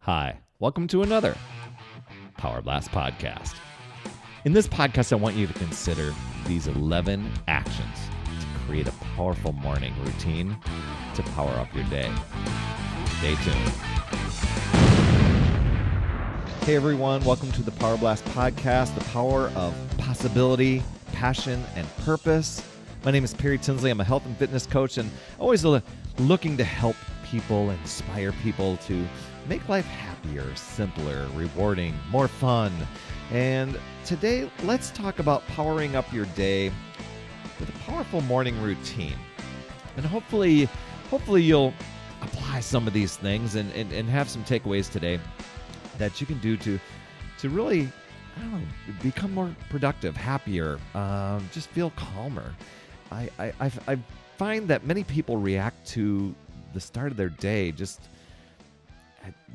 Hi, welcome to another Power Blast podcast. In this podcast, I want you to consider these 11 actions to create a powerful morning routine to power up your day. Stay tuned. Hey everyone, welcome to the Power Blast podcast, the power of possibility, passion, and purpose. My name is Tinsley. I'm a health and fitness coach and always looking to help people, inspire people to make life happier, simpler, rewarding, more fun. And today, let's talk about powering up your day with a powerful morning routine. And hopefully you'll apply some of these things and have some takeaways today that you can do to really, become more productive, happier, just feel calmer. I find that many people react to the start of their day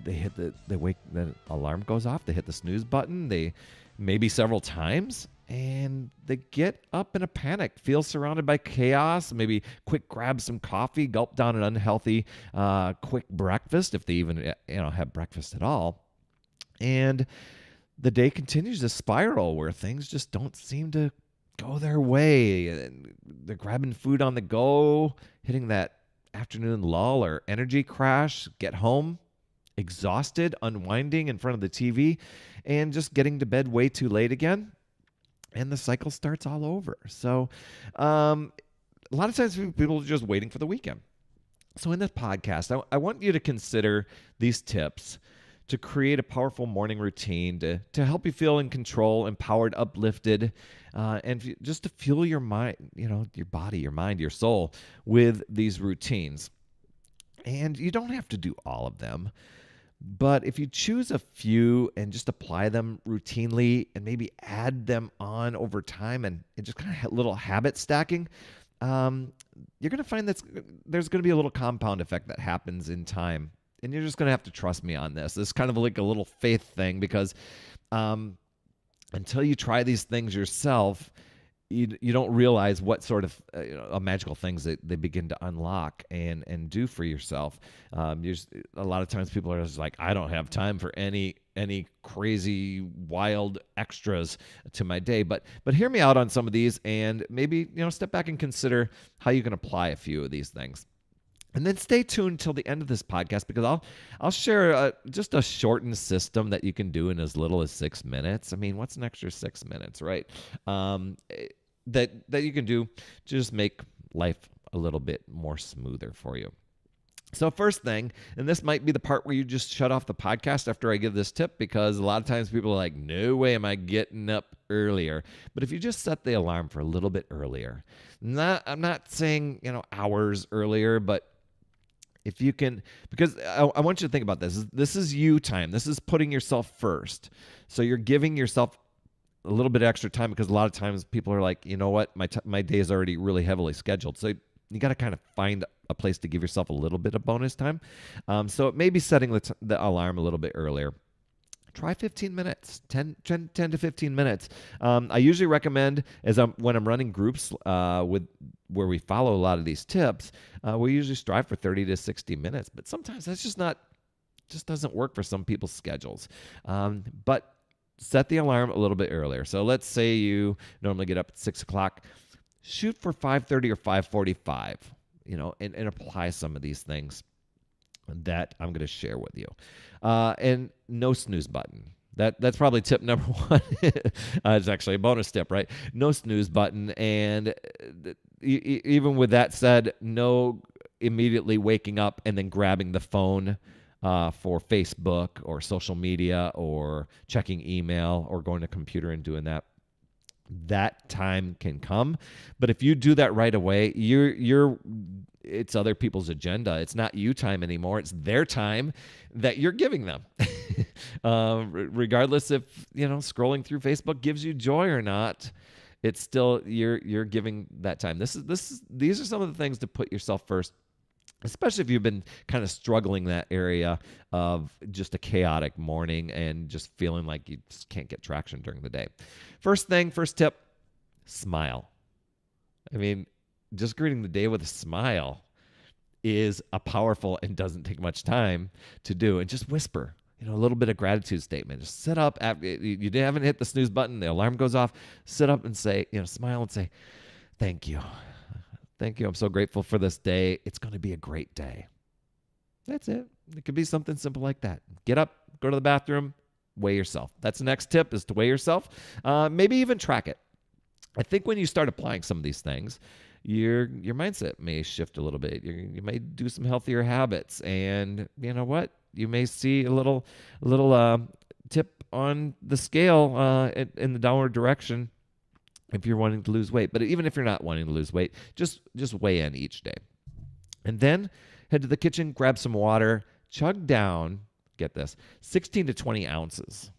the alarm goes off, they hit the snooze button, they maybe several times, and they get up in a panic, feel surrounded by chaos, maybe quick grab some coffee, gulp down an unhealthy quick breakfast, if they even have breakfast at all. And the day continues to spiral where things just don't seem to go their way. And they're grabbing food on the go, hitting that afternoon lull or energy crash, get home exhausted, unwinding in front of the TV, and just getting to bed way too late again. And the cycle starts all over. So a lot of times people are just waiting for the weekend. So in this podcast, I want you to consider these tips to create a powerful morning routine to help you feel in control, empowered, uplifted, and just to fuel your mind, your body, your mind, your soul with these routines. And you don't have to do all of them, but if you choose a few and just apply them routinely and maybe add them on over time and just kind of little habit stacking, you're going to find that there's going to be a little compound effect that happens in time. And you're just going to have to trust me on this. It's kind of like a little faith thing because until you try these things yourself, you don't realize what sort of magical things that they begin to unlock and do for yourself. A lot of times people are just like, I don't have time for any crazy wild extras to my day. But hear me out on some of these and maybe step back and consider how you can apply a few of these things. And then stay tuned till the end of this podcast because I'll share just a shortened system that you can do in as little as 6 minutes. I mean, what's an extra 6 minutes, right? That you can do to just make life a little bit more smoother for you. So first thing, and this might be the part where you just shut off the podcast after I give this tip because a lot of times people are like, no way am I getting up earlier. But if you just set the alarm for a little bit earlier, I'm not saying, hours earlier, but if you can, because I want you to think about this. This is you time. This is putting yourself first. So you're giving yourself a little bit extra time because a lot of times people are like, you know what, my day is already really heavily scheduled. So you got to kind of find a place to give yourself a little bit of bonus time. So it may be setting the alarm a little bit earlier. Try 15 minutes, 10 to 15 minutes. I usually recommend when I'm running groups where we follow a lot of these tips, we usually strive for 30 to 60 minutes. But sometimes that's just doesn't work for some people's schedules. But set the alarm a little bit earlier. So let's say you normally get up at 6 o'clock. Shoot for 5:30 or 5:45, and apply some of these things that I'm going to share with you. And no snooze button. That's probably tip number one. It's actually a bonus tip, right? No snooze button. And even with that said, no immediately waking up and then grabbing the phone for Facebook or social media or checking email or going to computer and doing that. That time can come, but if you do that right away, it's other people's agenda. It's not you time anymore. It's their time that you're giving them. Regardless if scrolling through Facebook gives you joy or not, it's still you're giving that time. These are some of the things to put yourself first, especially if you've been kind of struggling that area of just a chaotic morning and just feeling like you just can't get traction during the day. First tip, smile. I mean, just greeting the day with a smile is a powerful and doesn't take much time to do. And just whisper. a little bit of gratitude statement. Just sit up. After, you haven't hit the snooze button. The alarm goes off. Sit up and say, smile and say, thank you. Thank you. I'm so grateful for this day. It's going to be a great day. That's it. It could be something simple like that. Get up, go to the bathroom, weigh yourself. That's the next tip, is to weigh yourself. Maybe even track it. I think when you start applying some of these things, your mindset may shift a little bit. You may do some healthier habits, and you know what? You may see a little tip on the scale in the downward direction if you're wanting to lose weight. But even if you're not wanting to lose weight, just weigh in each day, and then head to the kitchen, grab some water, chug down. Get this, 16 to 20 ounces.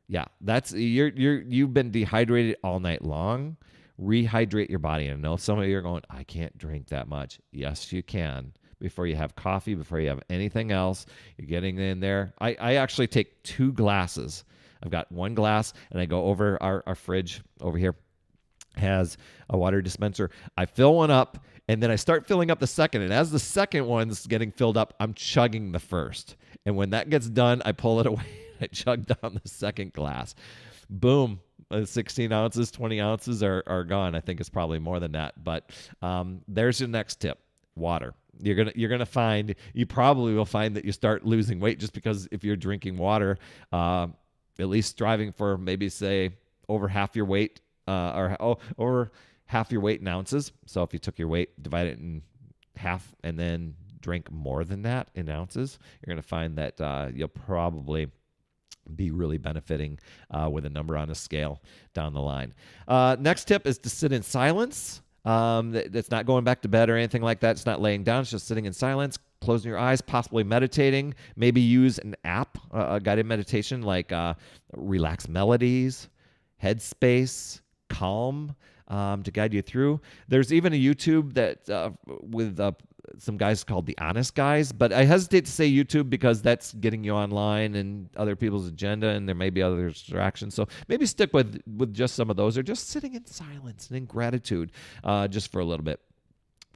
Yeah, that's you've been dehydrated all night long. Rehydrate your body. And I know some of you are going, I can't drink that much. Yes, you can. Before you have coffee, before you have anything else, you're getting in there. I actually take 2 glasses. I've got 1 glass, and I go over our fridge over here. Has a water dispenser. I fill one up, and then I start filling up the second. And as the second one's getting filled up, I'm chugging the first. And when that gets done, I pull it away. I chug down the second glass. Boom. 16 ounces, 20 ounces are gone. I think it's probably more than that. But there's your next tip. Water. You probably will find that you start losing weight just because if you're drinking water, at least striving for maybe say over half your weight or half your weight in ounces. So if you took your weight, divide it in half, and then drink more than that in ounces, you're going to find that you'll probably be really benefiting with a number on a scale down the line. Next tip is to sit in silence. It's not going back to bed or anything like that. It's not laying down. It's just sitting in silence, closing your eyes, possibly meditating. Maybe use an app, a guided meditation like Relax Melodies, Headspace, Calm, to guide you through. There's even a YouTube that with some guys called The Honest Guys, but I hesitate to say YouTube because that's getting you online and other people's agenda, and there may be other distractions. So maybe stick with just some of those, or just sitting in silence and in gratitude just for a little bit.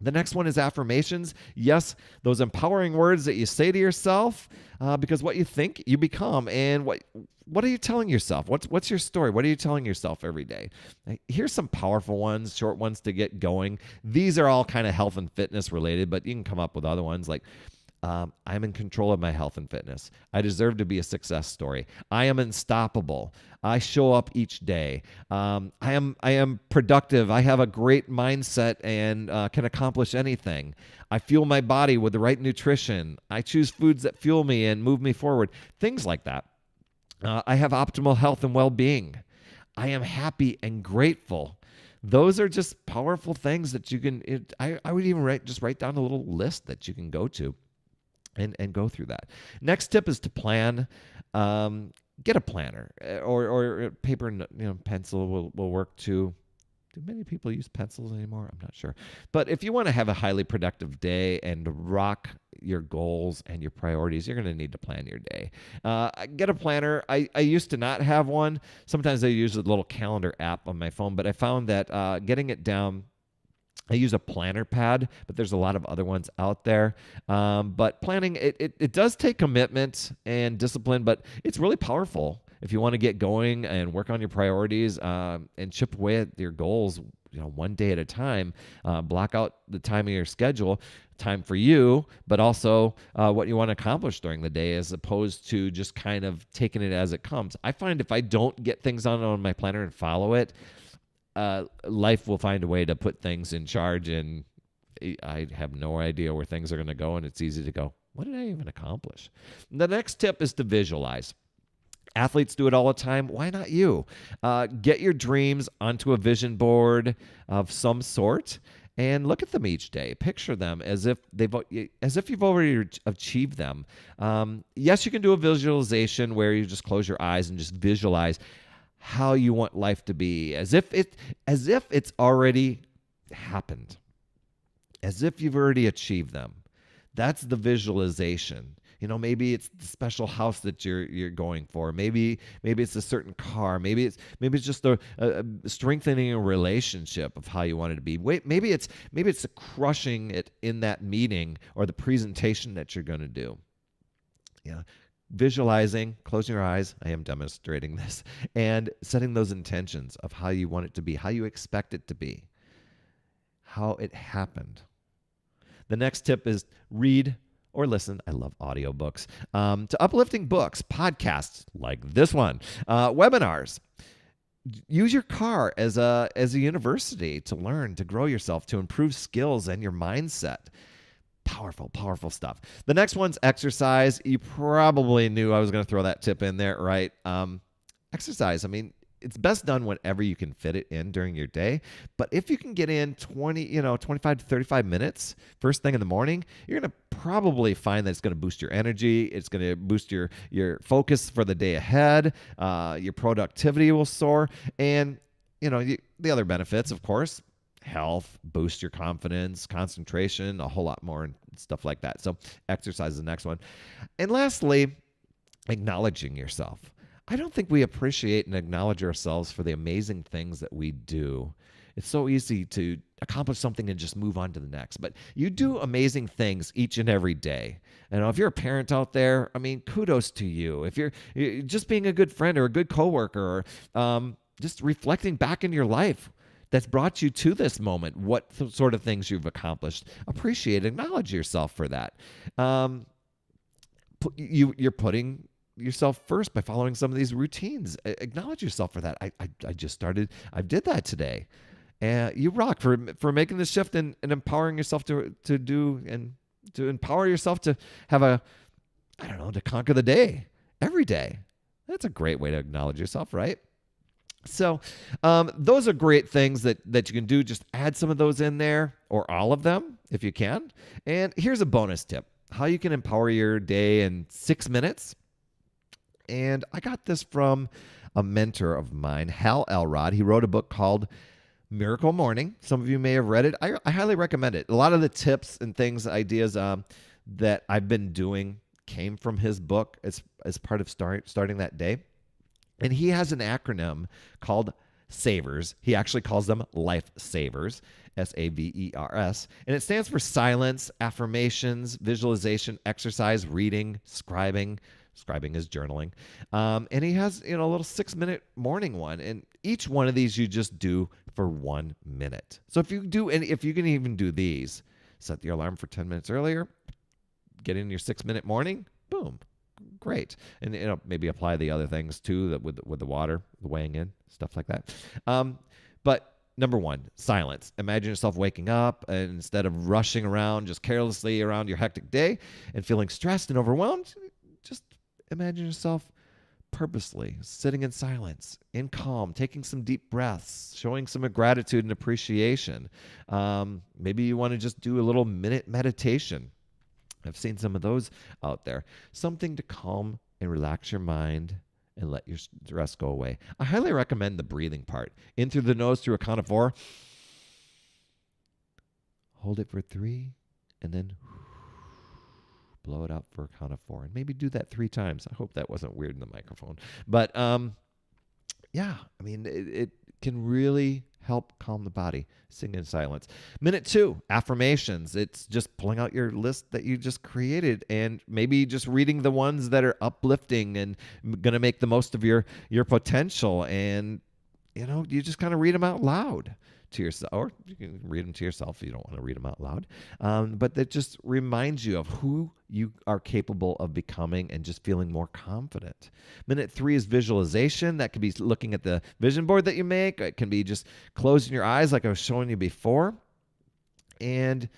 The next one is affirmations. Yes, those empowering words that you say to yourself, because what you think, you become. And what are you telling yourself? What's your story? What are you telling yourself every day? Here's some powerful ones, short ones to get going. These are all kind of health and fitness related, but you can come up with other ones like, I'm in control of my health and fitness. I deserve to be a success story. I am unstoppable. I show up each day. I am productive. I have a great mindset and can accomplish anything. I fuel my body with the right nutrition. I choose foods that fuel me and move me forward. Things like that. I have optimal health and well-being. I am happy and grateful. Those are just powerful things that you can. I would even write down a little list that you can go to. And go through that. Next tip is to plan. Get a planner or paper and pencil will work too. Do many people use pencils anymore? I'm not sure. But if you want to have a highly productive day and rock your goals and your priorities, you're going to need to plan your day. Get a planner. I used to not have one. Sometimes I use a little calendar app on my phone, but I found that getting it down, I use a planner pad, but there's a lot of other ones out there. But planning, it does take commitment and discipline, but it's really powerful if you want to get going and work on your priorities and chip away at your goals, one day at a time. Block out the time of your schedule, time for you, but also what you want to accomplish during the day, as opposed to just kind of taking it as it comes. I find if I don't get things on my planner and follow it, life will find a way to put things in charge, and I have no idea where things are going to go, and it's easy to go, what did I even accomplish? The next tip is to visualize. Athletes do it all the time. Why not you? Get your dreams onto a vision board of some sort and look at them each day. Picture them as if you've already achieved them. Yes, you can do a visualization where you just close your eyes and just visualize how you want life to be, as if it's already happened, as if you've already achieved them. That's the visualization. Maybe it's the special house that you're going for. Maybe it's a certain car. Maybe it's just a strengthening a relationship of how you want it to be. Maybe it's crushing it in that meeting or the presentation that you're going to do. Yeah. visualizing, closing your eyes. I am demonstrating this, and setting those intentions of how you want it to be, how you expect it to be, how it happened. The next tip is read or listen. I love audiobooks. To uplifting books, podcasts like this one, webinars. Use your car as a university to learn, to grow yourself, to improve skills and your mindset. Powerful, powerful stuff. The next one's exercise. You probably knew I was going to throw that tip in there, right? Exercise. I mean, it's best done whenever you can fit it in during your day. But if you can get in 25 to 35 minutes first thing in the morning, you're going to probably find that it's going to boost your energy. It's going to boost your focus for the day ahead. Your productivity will soar. And, the other benefits, of course, health, boost your confidence, concentration, a whole lot more and stuff like that. So exercise is the next one. And lastly, acknowledging yourself. I don't think we appreciate and acknowledge ourselves for the amazing things that we do. It's so easy to accomplish something and just move on to the next. But you do amazing things each and every day. If you're a parent out there, I mean, kudos to you. If you're just being a good friend or a good coworker, or just reflecting back in your life that's brought you to this moment, what sort of things you've accomplished, appreciate, acknowledge yourself for that. You're putting yourself first by following some of these routines. Acknowledge yourself for that. I just started. I did that today. And you rock for making the shift and empowering yourself to do and to empower yourself to have to conquer the day every day. That's a great way to acknowledge yourself, right? So those are great things that you can do. Just add some of those in there, or all of them if you can. And here's a bonus tip: how you can empower your day in 6 minutes. And I got this from a mentor of mine, Hal Elrod. He wrote a book called Miracle Morning. Some of you may have read it. I highly recommend it. A lot of the tips and things, ideas that I've been doing came from his book as part of starting that day. And he has an acronym called SAVERS. He actually calls them Life Savers, SAVERS. And it stands for silence, affirmations, visualization, exercise, reading, scribing. Scribing is journaling. And he has, a little 6-minute morning one. And each one of these you just do for 1 minute. So if you can even do these, set your alarm for 10 minutes earlier, get in your 6-minute morning, boom. Great. And maybe apply the other things too, that with the water, the weighing in, stuff like that. But number one, silence. Imagine yourself waking up, and instead of rushing around just carelessly around your hectic day and feeling stressed and overwhelmed, just imagine yourself purposely sitting in silence, in calm, taking some deep breaths, showing some gratitude and appreciation. Maybe you want to just do a little minute meditation. I've seen some of those out there. Something to calm and relax your mind and let your stress go away. I highly recommend the breathing part. In through the nose through a count of 4. Hold it for 3, and then blow it out for a count of 4. And maybe do that 3 times. I hope that wasn't weird in the microphone. But it can really help calm the body. Sing in silence. Minute 2, affirmations. It's just pulling out your list that you just created and maybe just reading the ones that are uplifting and going to make the most of your potential. And, you just kind of read them out loud to yourself, or you can read them to yourself if you don't want to read them out loud. But that just reminds you of who you are capable of becoming and just feeling more confident. Minute 3 is visualization. That could be looking at the vision board that you make. It can be just closing your eyes like I was showing you before. And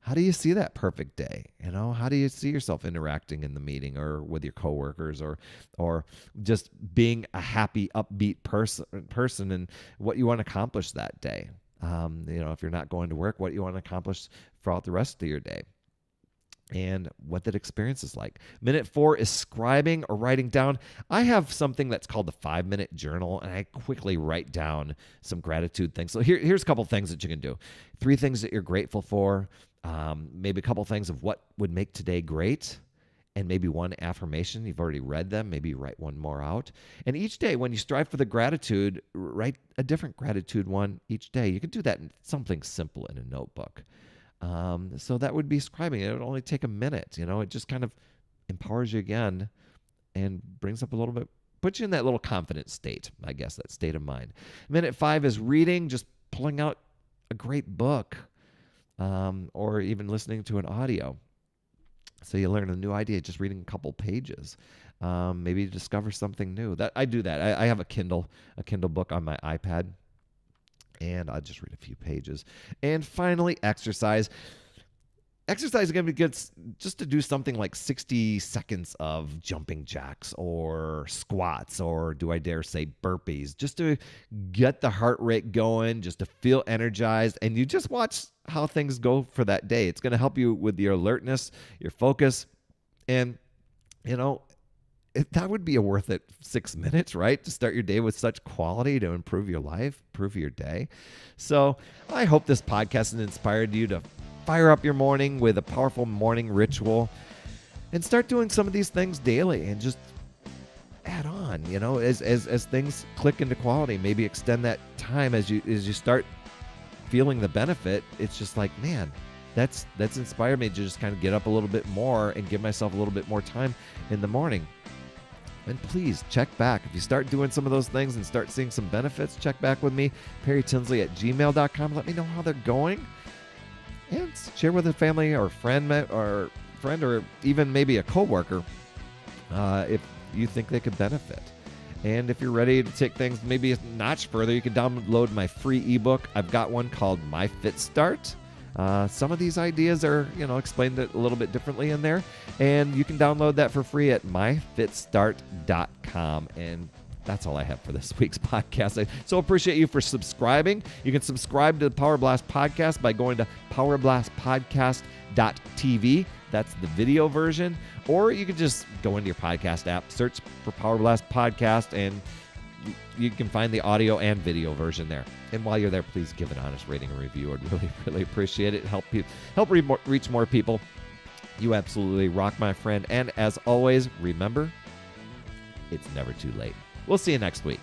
how do you see that perfect day? How do you see yourself interacting in the meeting or with your coworkers, or just being a happy, upbeat person and what you want to accomplish that day? If you're not going to work, what you want to accomplish throughout the rest of your day, and what that experience is like. Minute 4 is scribing or writing down. I have something that's called the 5-minute journal, and I quickly write down some gratitude things. So here's a couple things that you can do. 3 things that you're grateful for. Maybe a couple things of what would make today great, and maybe 1 affirmation. You've already read them. Maybe write 1 more out. And each day, when you strive for the gratitude, write a different gratitude one each day. You can do that in something simple in a notebook. So that would be scribing. It would only take a minute. It just kind of empowers you again and brings up a little bit, puts you in that little confident state, I guess, that state of mind. Minute 5 is reading, just pulling out a great book, or even listening to an audio. So you learn a new idea just reading a couple pages. Maybe you discover something new. That I do that. I have a Kindle book on my iPad, and I just read a few pages. And finally, exercise. Exercise is going to be good just to do something like 60 seconds of jumping jacks or squats, or do I dare say burpees, just to get the heart rate going, just to feel energized. And you just watch how things go for that day. It's going to help you with your alertness, your focus. And, that would be a worth it 6 minutes, right? To start your day with such quality to improve your life, improve your day. So I hope this podcast has inspired you to fire up your morning with a powerful morning ritual and start doing some of these things daily and just add on, as things click into quality. Maybe extend that time as you start feeling the benefit. It's just like, man, that's inspired me to just kind of get up a little bit more and give myself a little bit more time in the morning. And please check back. If you start doing some of those things and start seeing some benefits, check back with me, perrytinsley@gmail.com. Let me know how they're going. And share with a family or friend, or even maybe a coworker if you think they could benefit. And if you're ready to take things maybe a notch further, you can download my free ebook. I've got one called My Fit Start. Some of these ideas are, explained a little bit differently in there. And you can download that for free at myfitstart.com. And that's all I have for this week's podcast. I so appreciate you for subscribing. You can subscribe to the Power Blast Podcast by going to powerblastpodcast.tv. That's the video version. Or you can just go into your podcast app, search for Power Blast Podcast, and you can find the audio and video version there. And while you're there, please give an honest rating and review. I'd really, really appreciate it. Help reach more people. You absolutely rock, my friend. And as always, remember, it's never too late. We'll see you next week.